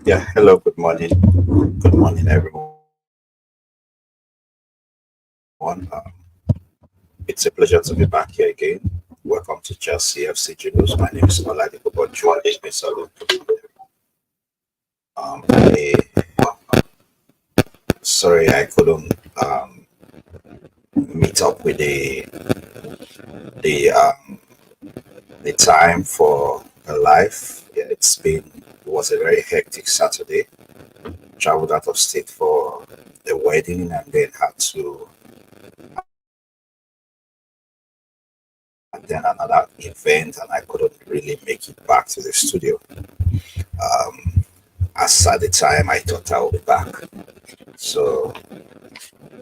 Yeah, hello, good morning. Good morning, everyone. It's a pleasure to be back here again. Welcome to Chelsea FC News. My name is Oladipo Bonjour. I, sorry, I couldn't meet up with the the time for a live. Yeah, it was a very hectic Saturday. Traveled out of state for the wedding and then had to attend another event, and I couldn't really make it back to the studio. As at the time I thought I would be back. So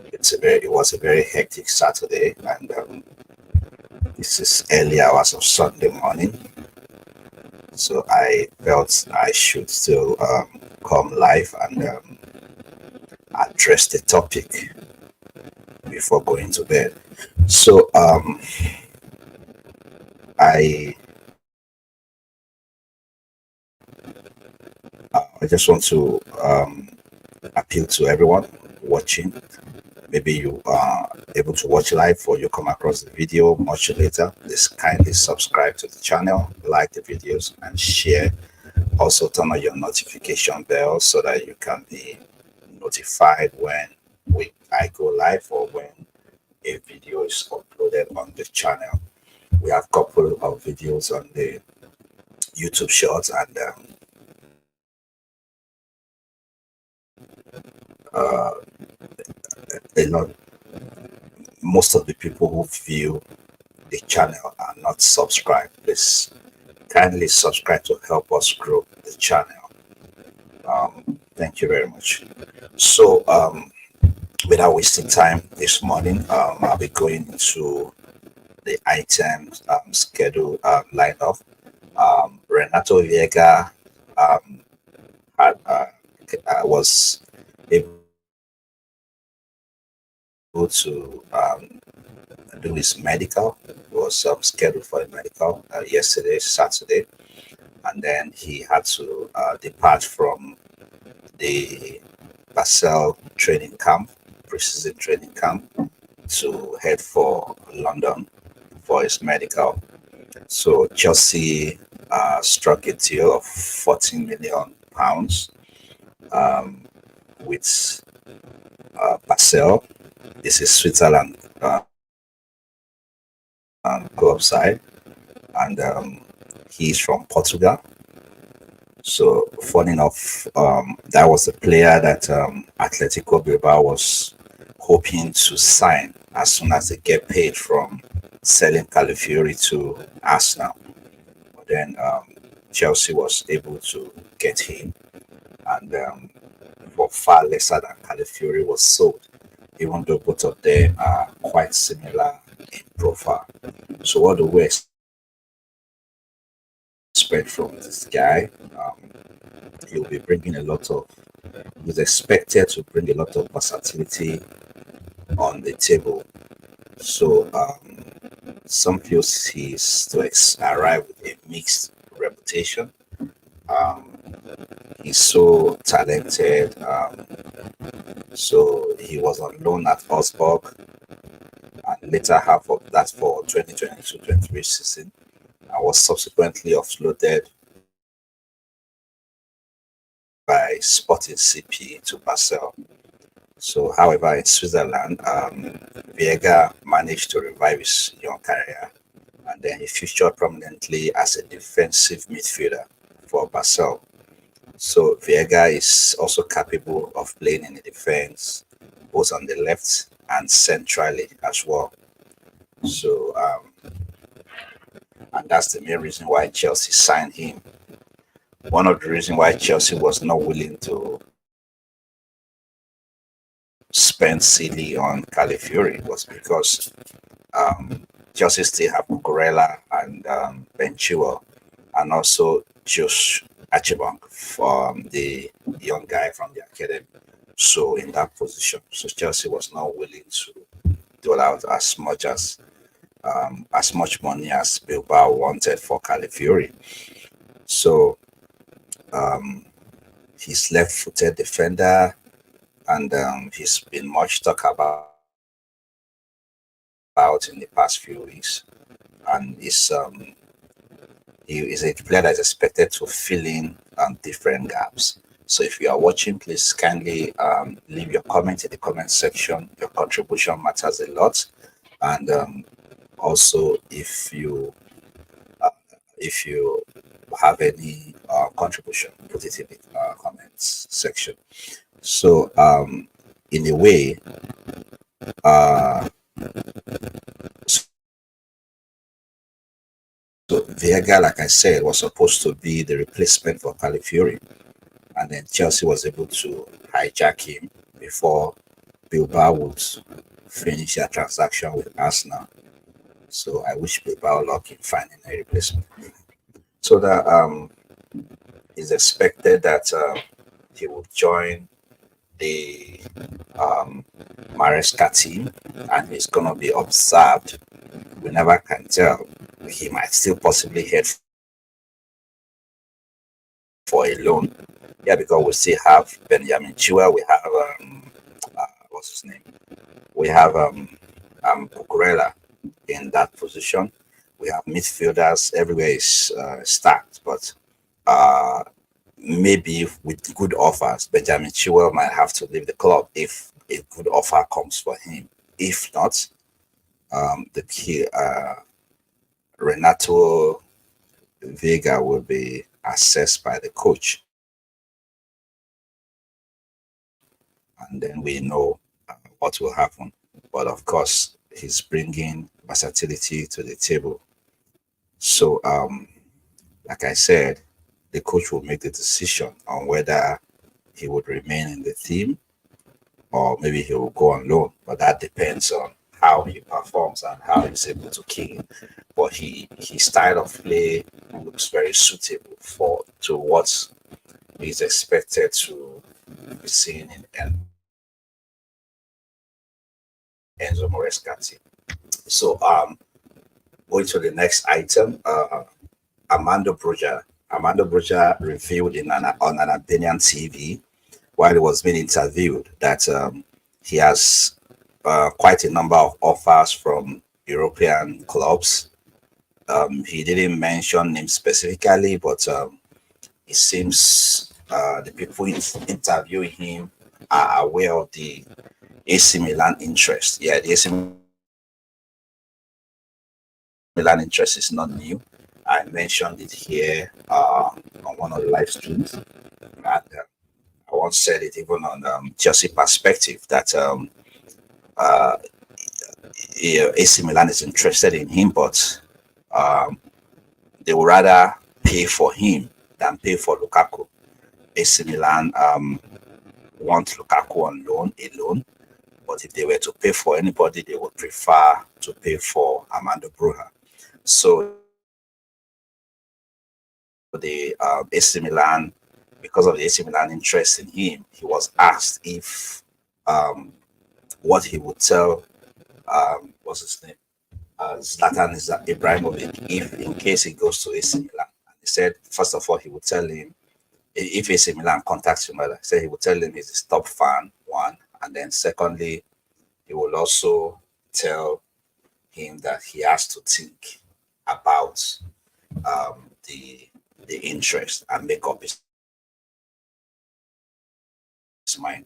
it was a very hectic Saturday, and this is early hours of Sunday morning. So I felt I should still come live and address the topic before going to bed. So I I just want to appeal to everyone watching. Maybe you are able to watch live or you come across the video much later. Please kindly subscribe to the channel, like the videos, and share. Also, turn on your notification bell so that you can be notified when I go live or when a video is uploaded on the channel. We have a couple of videos on the YouTube Shorts, and a lot. Most of the people who view the channel are not subscribed. Please kindly subscribe to help us grow the channel. Thank you very much. So, without wasting time this morning, I'll be going into the items schedule lineup. Renato Veiga um, had, was able to do his medical. He was scheduled for a medical yesterday, Saturday, and then he had to depart from the Basel training camp, preseason training camp, to head for London for his medical. So Chelsea struck a deal of 14 million pounds with Basel. This is Switzerland club side, and he's from Portugal. So, funny enough, that was a player that Atletico Bilbao was hoping to sign as soon as they get paid from selling Calafiori to Arsenal. But then Chelsea was able to get him, and for far lesser than Calafiori was sold, even though both of them are quite similar in profile. So, what do we expect from this guy? He'll be bringing a lot of He's expected to bring a lot of versatility on the table. So some feel he's to arrive with a mixed reputation. Um, he's so talented. So he was on loan at Augsburg, and later half of that for 2022-23 season, and was subsequently offloaded by Sporting CP to Basel. So, however, in Switzerland, Viega managed to revive his young career, and then he featured prominently as a defensive midfielder for Basel. So, Viega is also capable of playing in the defense, both on the left and centrally as well. So, and that's the main reason why Chelsea signed him. One of the reasons why Chelsea was not willing to spend silly on Calafiori was because Chelsea still have Cucurella and Ben Chilwell, and also Josh Archibong from the young guy from the academy. So in that position, so Chelsea was not willing to dole out as much money as Bilbao wanted for Calafiori. So He's left-footed defender, and he's been much talked about in the past few weeks. And he is a player that is expected to fill in different gaps. So if you are watching, please kindly leave your comment in the comment section. Your contribution matters a lot. And also, if you have any contribution, put it in the comments section. So in a way, uh, so Veiga, like I said, was supposed to be the replacement for Calafiori, and then Chelsea was able to hijack him before Bilbao would finish their transaction with Arsenal. So I wish Bilbao luck in finding a replacement. So that is expected that he will join the Maresca team, and he's gonna be observed. We never can tell. He might still possibly head for a loan. Yeah, because we still have Benjamin Chua, we have what's his name? We have Cucurella in that position. We have midfielders everywhere is stacked, but maybe with good offers, Benjamin Chilwell might have to leave the club if a good offer comes for him. If not, the key Renato Veiga will be assessed by the coach, and then we know what will happen. But of course, he's bringing versatility to the table. So, like I said, the coach will make the decision on whether he would remain in the team or maybe he will go on loan. But that depends on how he performs and how he's able to kick it. But his style of play looks very suitable to what he's expected to be seen in Enzo Maresca team. So going to the next item, Armando Broja. Armando Broja revealed on an Albanian TV while he was being interviewed that he has quite a number of offers from European clubs. He didn't mention names specifically, but it seems the people interviewing him are aware of the AC Milan interest. Yeah, the AC Milan interest is not new. I mentioned it here on one of the live streams, and I once said it even on Chelsea Perspective that AC Milan is interested in him, but they would rather pay for him than pay for Lukaku. AC Milan want Lukaku on loan alone, but if they were to pay for anybody, they would prefer to pay for Armando Broja. So the AC Milan, because of the AC Milan interest in him, he was asked if what he would tell what's his name, Zlatan Ibrahimovic, if in case he goes to AC Milan. And he said, first of all, he would tell him if AC Milan contacts him, he said he would tell him he's his top fan, one, and then secondly, he will also tell him that he has to think about the interest and make up his mind.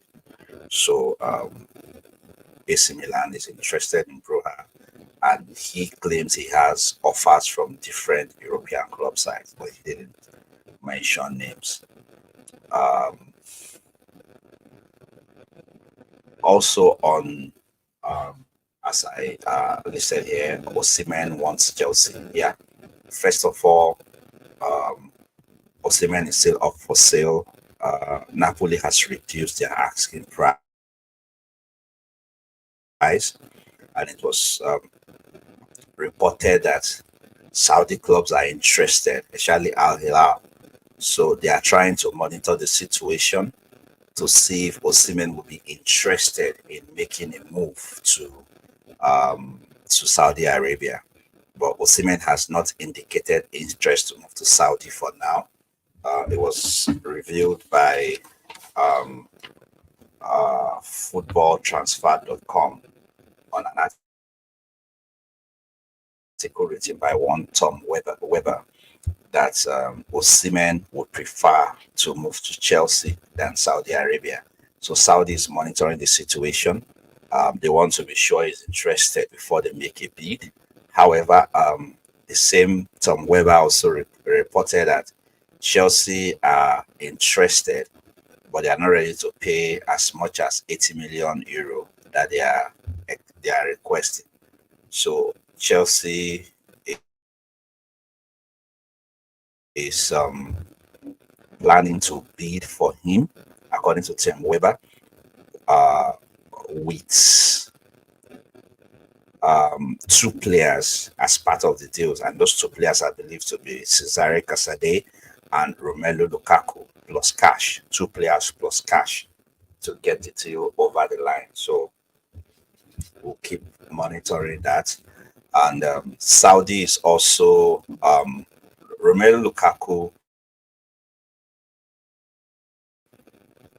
So AC Milan is interested in Broja, and he claims he has offers from different European club sides, but he didn't mention names. Also on as I listed here, Osimhen wants Chelsea. Yeah, first of all, Osimhen is still up for sale. Napoli has reduced their asking price, and it was reported that Saudi clubs are interested, especially Al Hilal. So they are trying to monitor the situation to see if Osimhen will be interested in making a move to Saudi Arabia. But Osimhen has not indicated interest to move to Saudi for now. It was reviewed by um, footballtransfer.com on an article written by one Tom Weber that Osimhen would prefer to move to Chelsea than Saudi Arabia. So Saudi is monitoring the situation. They want to be sure he's interested before they make a bid. However, the same Tom Weber also reported that Chelsea are interested, but they are not ready to pay as much as 80 million euro that they are requesting. So Chelsea is planning to bid for him, according to Tim Weber, uh, with two players as part of the deals, and those two players are believed to be Cesare Casade and Romelu Lukaku plus cash. Two players plus cash to get the deal over the line. So we'll keep monitoring that. And Saudi is also Romelu Lukaku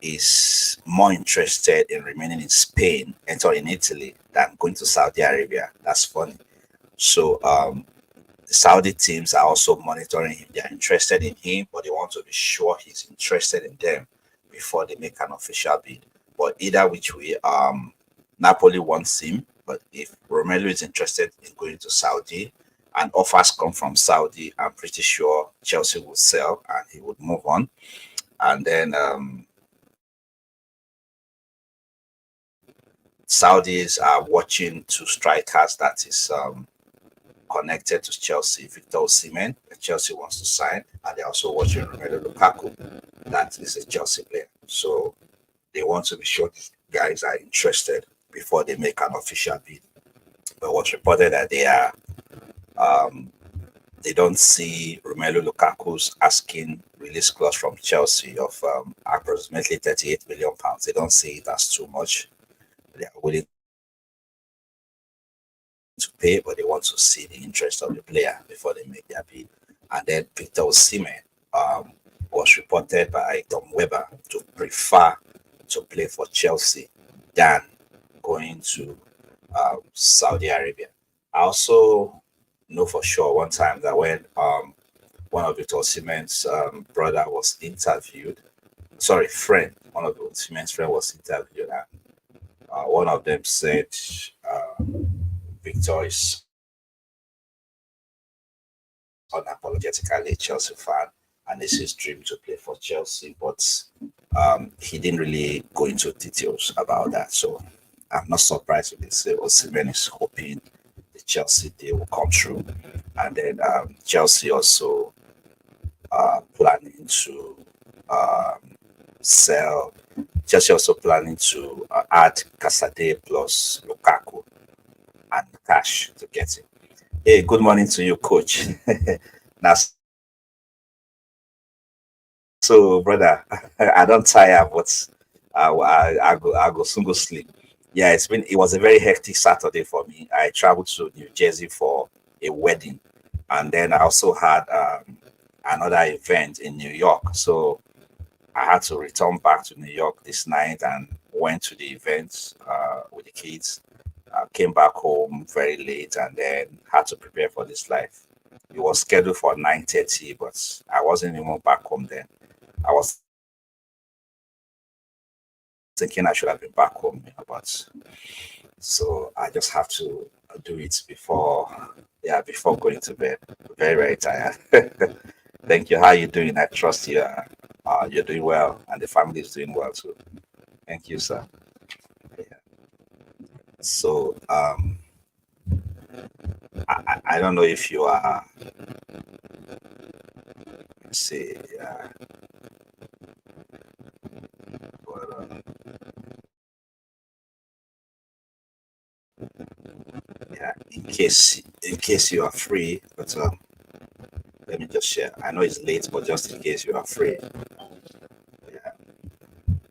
is more interested in remaining in Spain and or in Italy than going to Saudi Arabia. That's funny. So the Saudi teams are also monitoring him. They are interested in him, but they want to be sure he's interested in them before they make an official bid. But either which way, Napoli wants him. But if Romelu is interested in going to Saudi and offers come from Saudi, I'm pretty sure Chelsea will sell and he would move on. And then Saudis are watching two strikers that is connected to Chelsea. Victor Osimhen, Chelsea wants to sign, and they're also watching Romelu Lukaku, that is a Chelsea player. So they want to be sure these guys are interested before they make an official bid. But what's reported that um, they don't see Romelu Lukaku's asking release clause from Chelsea of approximately 38 million pounds. They don't see it as too much. They are willing to pay, but they want to see the interest of the player before they make their bid. And then Victor Osimhen was reported by Tom Weber to prefer to play for Chelsea than going to Saudi Arabia. I also know for sure one time that when one of Victor Osimhen's brother was interviewed, sorry, friend, one of Osimhen's friend was interviewed, and one of them said Victor is unapologetically a Chelsea fan, and it's his dream to play for Chelsea. But he didn't really go into details about that. So I'm not surprised if they say Osimhen is hoping the Chelsea deal will come through, and then Chelsea also planning to sell. Chelsea also planning to add Casade plus Lukaku and cash to get him. Hey, good morning to you, coach. Now, so brother, I don't tire, but I go soon go sleep. Yeah, it was a very hectic Saturday for me. I traveled to New Jersey for a wedding, and then I also had another event in New York. So I had to return back to New York this night and went to the event with the kids. Came back home very late and then had to prepare for this life. It was scheduled for 9:30, but I wasn't even back home then. I was thinking I should have been back home, but so I just have to do it before, yeah, before going to bed. Very, very tired. Thank you. How you doing? I trust you're doing well, and the family is doing well too. Thank you, sir. Yeah. So I don't know if you are, say, well, yeah, in case you are free, but let me just share. I know it's late, but just in case you are free, yeah.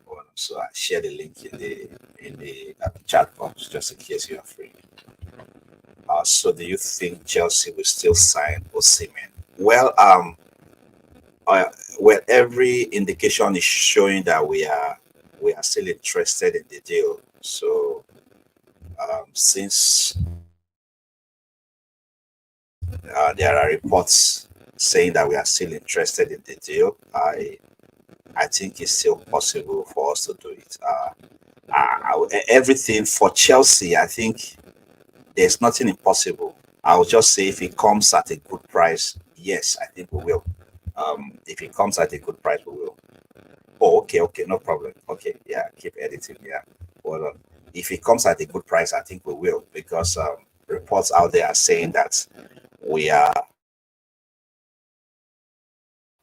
Well, so I share the link in the chat box just in case you are free. So do you think Chelsea will still sign Osimhen? Well, uh, well, every indication is showing that we are still interested in the deal. So since there are reports saying that we are still interested in the deal, I think it's still possible for us to do it. Everything for Chelsea, I think there's nothing impossible. I'll just say if it comes at a good price, yes, I think we will. If it comes at a good price, we will. Oh, okay, okay, no problem. Okay, yeah, keep editing. Yeah, hold on. If it comes at a good price, I think we will because reports out there are saying that we are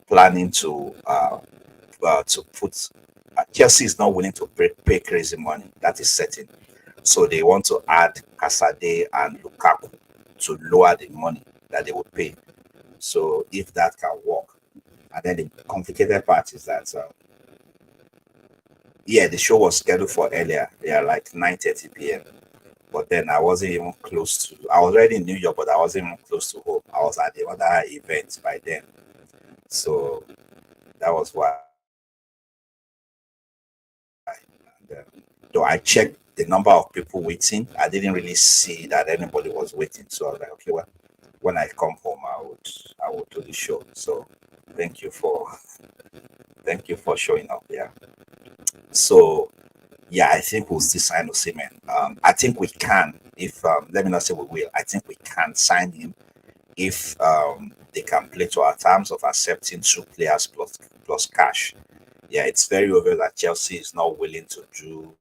planning to put. Chelsea is not willing to pay crazy money. That is certain. So they want to add Casade and Lukaku to lower the money that they would pay. So if that can work, and then the complicated part is that yeah, the show was scheduled for earlier. Yeah, like 9:30 p.m. But then I wasn't even close to. I was already in New York, but I wasn't even close to home. I was at the other event by then, so that was why. And, though I checked the number of people waiting, I didn't really see that anybody was waiting. So I was like, okay, well, when I come home, I would do the show. So thank you for showing up. Yeah. So yeah, I think we'll still sign Osimhen. I think we can if let me not say we will. I think we can sign him if they can play to our terms of accepting two players plus cash. Yeah, it's very obvious that Chelsea is not willing to do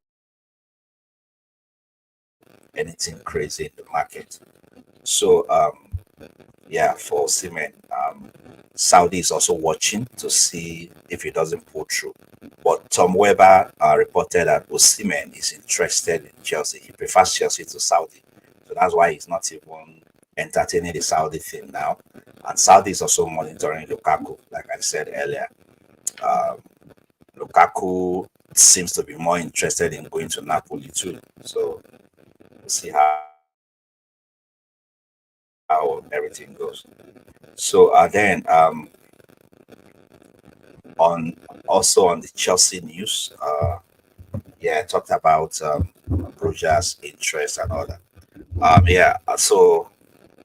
anything crazy in the market. So yeah, for Osimhen, Saudi is also watching to see if it doesn't pull through. But Tom Weber reported that Osimhen is interested in Chelsea. He prefers Chelsea to Saudi. So that's why he's not even entertaining the Saudi thing now. And Saudi is also monitoring Lukaku, like I said earlier. Um, Lukaku seems to be more interested in going to Napoli too. So we'll see how everything goes. So then on also on the Chelsea news, yeah, I talked about Broja's interest and all that. Yeah, so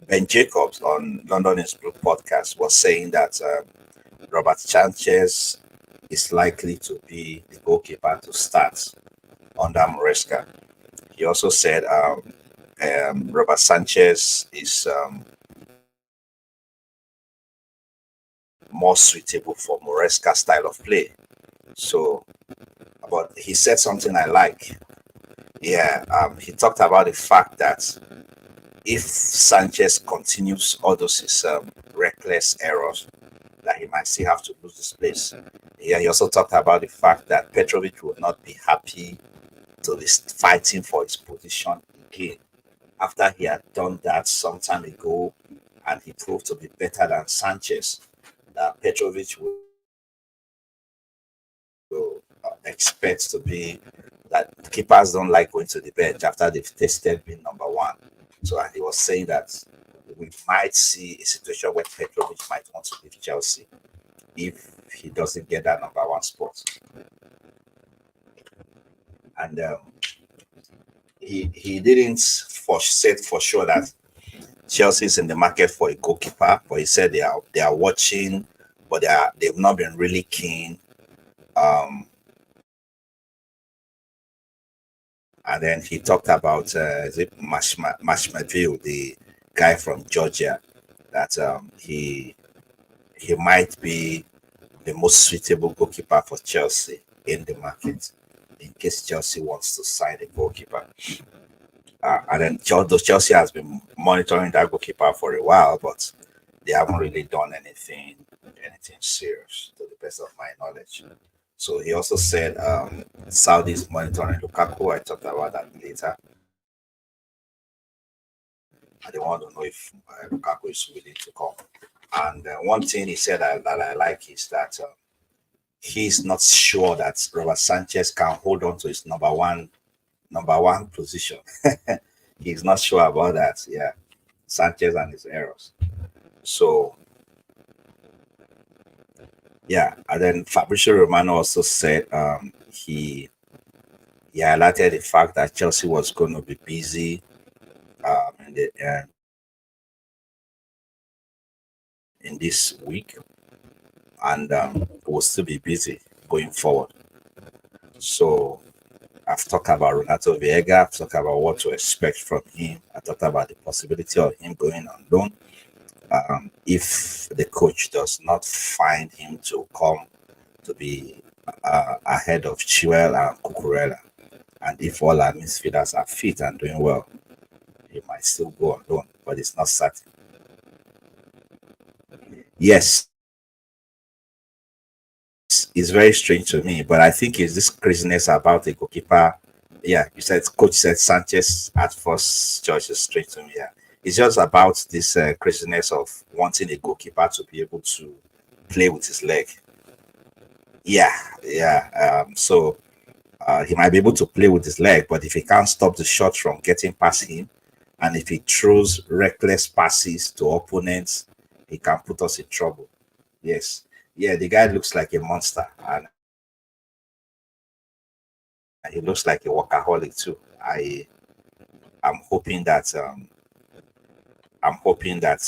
Ben Jacobs on London is Blue podcast was saying that Robert Sanchez is likely to be the goalkeeper to start under Maresca. He also said Robert Sanchez is more suitable for Maresca style of play. So, but he said something I like. Yeah, he talked about the fact that if Sanchez continues all those his reckless errors, that he might still have to lose this place. Yeah, he also talked about the fact that Petrovic will not be happy to be fighting for his position again after he had done that some time ago and he proved to be better than Sanchez. That Petrovic will expect to be that keepers don't like going to the bench after they've tested being number one. So and he was saying that we might see a situation where Petrovic might want to leave Chelsea if he doesn't get that number one spot. And he didn't said for sure that Chelsea is in the market for a goalkeeper, but he said they are watching, but they've not been really keen. Um, and then he talked about is it Mashmadville, the guy from Georgia, that he might be the most suitable goalkeeper for Chelsea in the market in case Chelsea wants to sign a goalkeeper. And then Chelsea has been monitoring that goalkeeper for a while, but they haven't really done anything serious to the best of my knowledge. So he also said Saudi is monitoring Lukaku. I talked about that later. And they want to know if Lukaku is willing to come. And one thing he said that I like is that he's not sure that Robert Sanchez can hold on to his number one position. He's not sure about that. Yeah, Sanchez and his errors. So Yeah, and then Fabrizio Romano also said he highlighted the fact that Chelsea was going to be busy in this week, and will still be busy going forward. So I've talked about Renato Veiga. I've talked about what to expect from him. I talked about the possibility of him going on loan. If the coach does not find him to come to be ahead of Chilwell and Cucurella, and if all our midfielders are fit and doing well, he might still go on loan, but it's not certain. Yes, it's very strange to me, but I think it's this craziness about the goalkeeper. Yeah, you said coach said Sanchez at first choice is strange to me. Yeah, it's just about this craziness of wanting a goalkeeper to be able to play with his leg. Yeah, yeah. So he might be able to play with his leg, but if he can't stop the shot from getting past him, and if he throws reckless passes to opponents, he can put us in trouble. Yes. Yeah, the guy looks like a monster, and he looks like a workaholic too. I'm hoping that I'm hoping that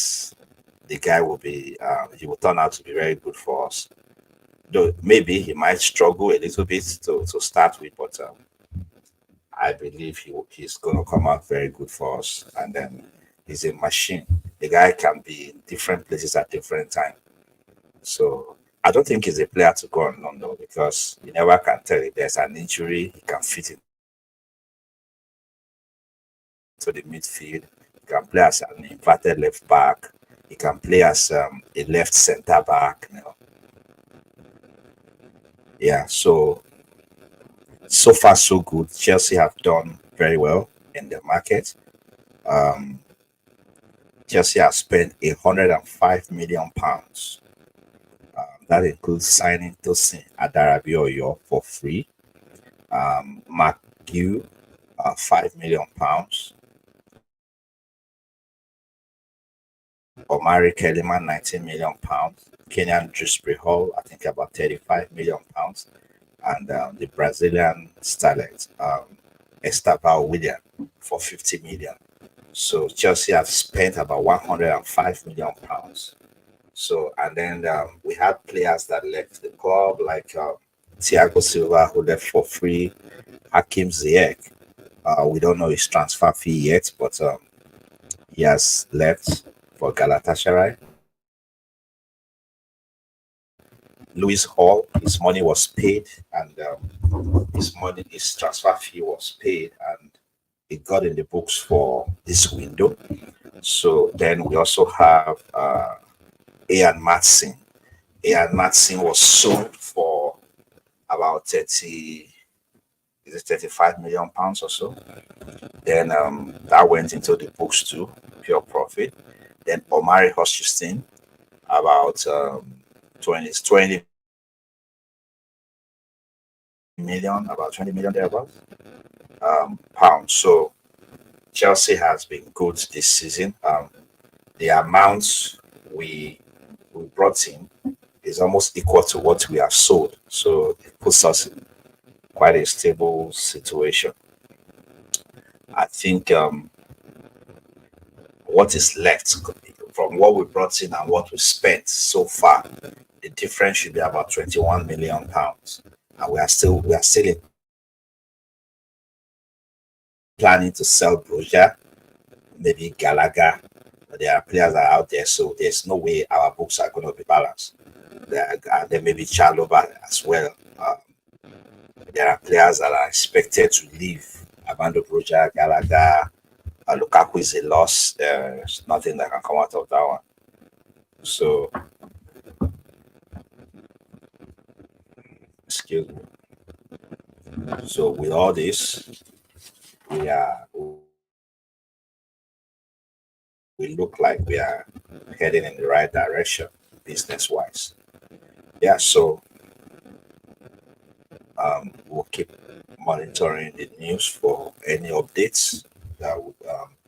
the guy will be he will turn out to be very good for us. Though maybe he might struggle a little bit to start with, but I believe he's going to come out very good for us. And then he's a machine. The guy can be in different places at different times. So I don't think he's a player to go on loan though, because you never can tell if there's an injury, he can fit into the midfield. He can play as an inverted left back. He can play as a left center back. Yeah. So far so good. Chelsea have done very well in the market. Um, Chelsea has spent £105 million. That includes signing Tosin Adarabioyo for free. Mark Gu, £5 million. Omari Kellyman, £19 million. Kenyan Dewsbury Hall, I think about £35 million. And the Brazilian starlet, Esteban William, for 50 million. So Chelsea have spent about £105 million. So, and then we had players that left the club, like Thiago Silva, who left for free, Hakim Ziyech. We don't know his transfer fee yet, but he has left for Galatasaray. Lewis Hall, his money was paid, and his transfer fee was paid, and it got in the books for this window. So then we also have Ian Matson. Ian Matson was sold for about 30, is it £35 million or so. Then that went into the books too, pure profit. Then Omari Hutchinson, about 20 million, about 20 million thereabouts, pounds. So Chelsea has been good this season. The amount we we brought in is almost equal to what we have sold. So it puts us in quite a stable situation. I think what is left from what we brought in and what we spent so far, the difference should be about £21 million, and we are still planning to sell Broja, maybe Gallagher. There are players that are out there, so there's no way our books are going to be balanced. There may be Chalobah as well. There are players that are expected to leave. Armando Broja, Gallagher, Lukaku is a loss. There's nothing that can come out of that one. So, excuse me. So, with all this, we are we look like we are heading in the right direction, business wise. Yeah. So, we'll keep monitoring the news for any updates that would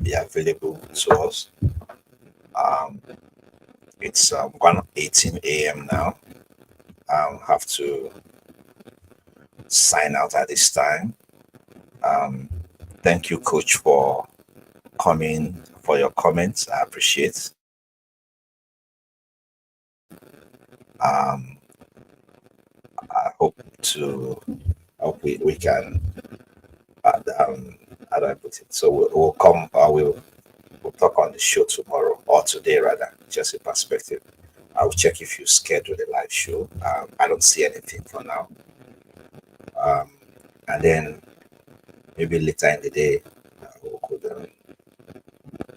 be available to us. Um, it's 1:18 a.m. now. have to sign out at this time. Um, thank you, Coach, for coming, for your comments. I appreciate. Um, I hope to hope we can how do I put it? So we'll come. We'll talk on the show tomorrow or today rather. Just a perspective. I'll check if you schedule a live show. I don't see anything for now. Um, and then maybe later in the day we could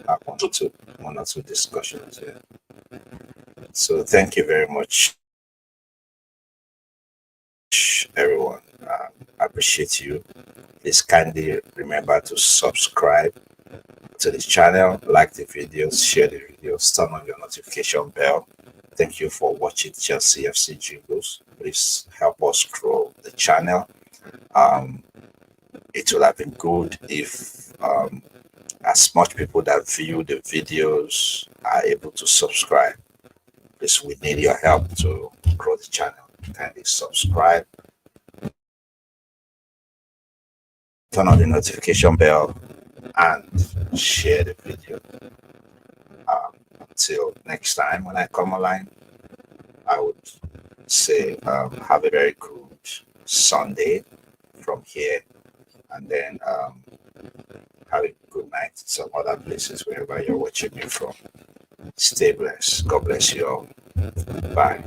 have one or two discussions. Yeah. So thank you very much, everyone. I appreciate you. Please kindly remember to subscribe to this channel, like the videos, share the videos, turn on your notification bell. Thank you for watching Chelsea FC Jingles. Please help us grow the channel. It would have been good if as much people that view the videos are able to subscribe. Please, we need your help to grow the channel. Kindly subscribe, turn on the notification bell, and share the video. Until next time, when I come online, I would say have a very good Sunday from here, and then have a good night in some other places wherever you're watching me from. Stay blessed. God bless you all. Bye.